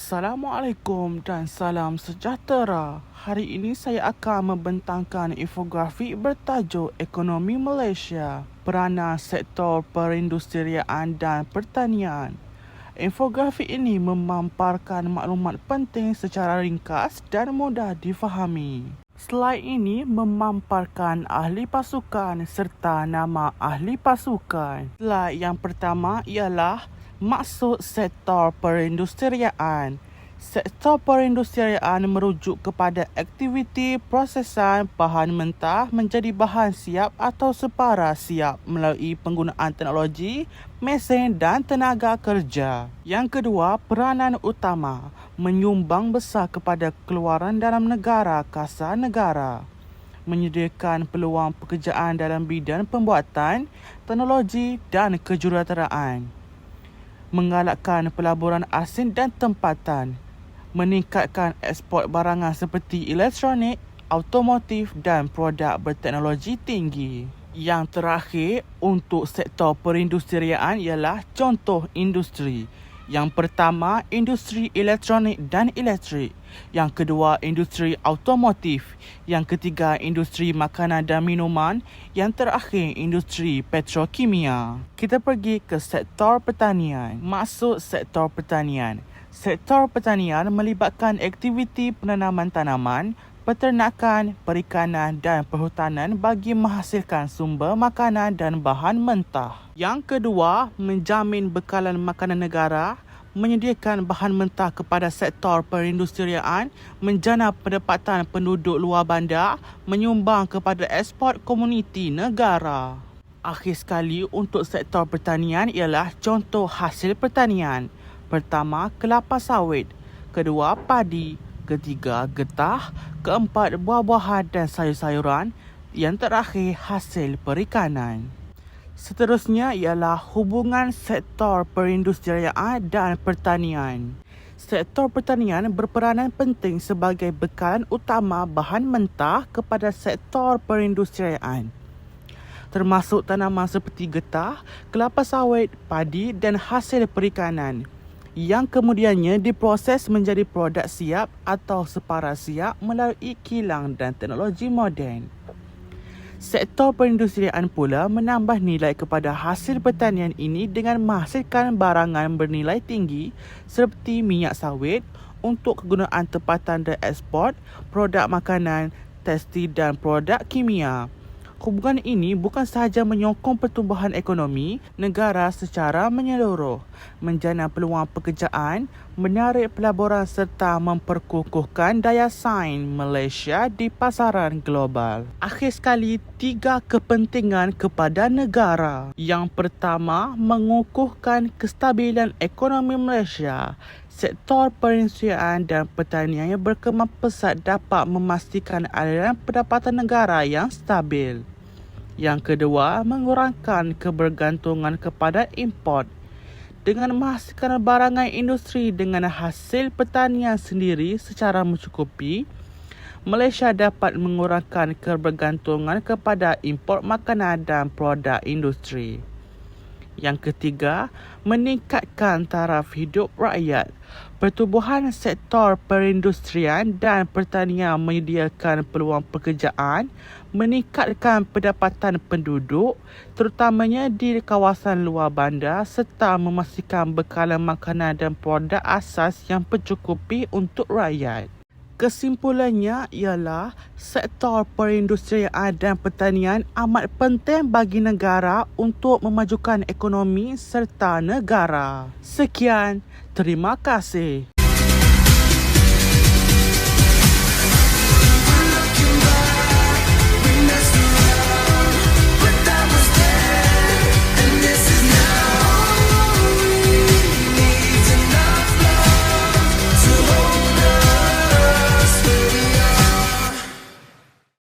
Assalamualaikum dan salam sejahtera. Hari ini saya akan membentangkan infografik bertajuk Ekonomi Malaysia, Peranan Sektor Perindustrian dan Pertanian. Infografik ini memamparkan maklumat penting secara ringkas dan mudah difahami. Slide ini memamparkan ahli pasukan serta nama ahli pasukan. Slide yang pertama ialah maksud sektor perindustrian. Sektor perindustrian merujuk kepada aktiviti prosesan bahan mentah menjadi bahan siap atau separa siap melalui penggunaan teknologi, mesin dan tenaga kerja. Yang kedua, peranan utama menyumbang besar kepada keluaran dalam negara kasar negara, menyediakan peluang pekerjaan dalam bidang pembuatan, teknologi dan kejuruteraan, menggalakkan pelaburan asing dan tempatan, meningkatkan ekspor barangan seperti elektronik, automotif dan produk berteknologi tinggi. Yang terakhir untuk sektor perindustrian ialah contoh industri. Yang pertama, industri elektronik dan elektrik. Yang kedua, industri automotif. Yang ketiga, industri makanan dan minuman. Yang terakhir, industri petrokimia. Kita pergi ke sektor pertanian. Maksud sektor pertanian. Sektor pertanian melibatkan aktiviti penanaman tanaman, peternakan, perikanan dan perhutanan bagi menghasilkan sumber makanan dan bahan mentah. Yang kedua, menjamin bekalan makanan negara, menyediakan bahan mentah kepada sektor perindustrian, menjana pendapatan penduduk luar bandar, menyumbang kepada ekspor komuniti negara. Akhir sekali untuk sektor pertanian ialah contoh hasil pertanian. Pertama, kelapa sawit. Kedua, padi. Ketiga, getah. Keempat, buah-buahan dan sayur-sayuran. Yang terakhir, hasil perikanan. Seterusnya ialah hubungan sektor perindustrian dan pertanian. Sektor pertanian berperanan penting sebagai bekalan utama bahan mentah kepada sektor perindustrian, termasuk tanaman seperti getah, kelapa sawit, padi dan hasil perikanan, yang kemudiannya diproses menjadi produk siap atau separa siap melalui kilang dan teknologi moden. Sektor perindustrian pula menambah nilai kepada hasil pertanian ini dengan menghasilkan barangan bernilai tinggi seperti minyak sawit untuk kegunaan tempatan dan ekspor, produk makanan, tekstil dan produk kimia. Hubungan ini bukan sahaja menyokong pertumbuhan ekonomi negara secara menyeluruh, menjana peluang pekerjaan, menarik pelaburan serta memperkukuhkan daya saing Malaysia di pasaran global. Akhir sekali, 3 kepentingan kepada negara. Yang pertama, mengukuhkan kestabilan ekonomi Malaysia. Sektor perindustrian dan pertanian yang berkembang pesat dapat memastikan aliran pendapatan negara yang stabil. Yang kedua, mengurangkan kebergantungan kepada import. Dengan menghasilkan barangan industri dengan hasil pertanian sendiri secara mencukupi, Malaysia dapat mengurangkan kebergantungan kepada import makanan dan produk industri. Yang ketiga, meningkatkan taraf hidup rakyat. Pertumbuhan sektor perindustrian dan pertanian menyediakan peluang pekerjaan, meningkatkan pendapatan penduduk, terutamanya di kawasan luar bandar serta memastikan bekalan makanan dan produk asas yang mencukupi untuk rakyat. Kesimpulannya ialah sektor perindustrian dan pertanian amat penting bagi negara untuk memajukan ekonomi serta negara. Sekian, terima kasih.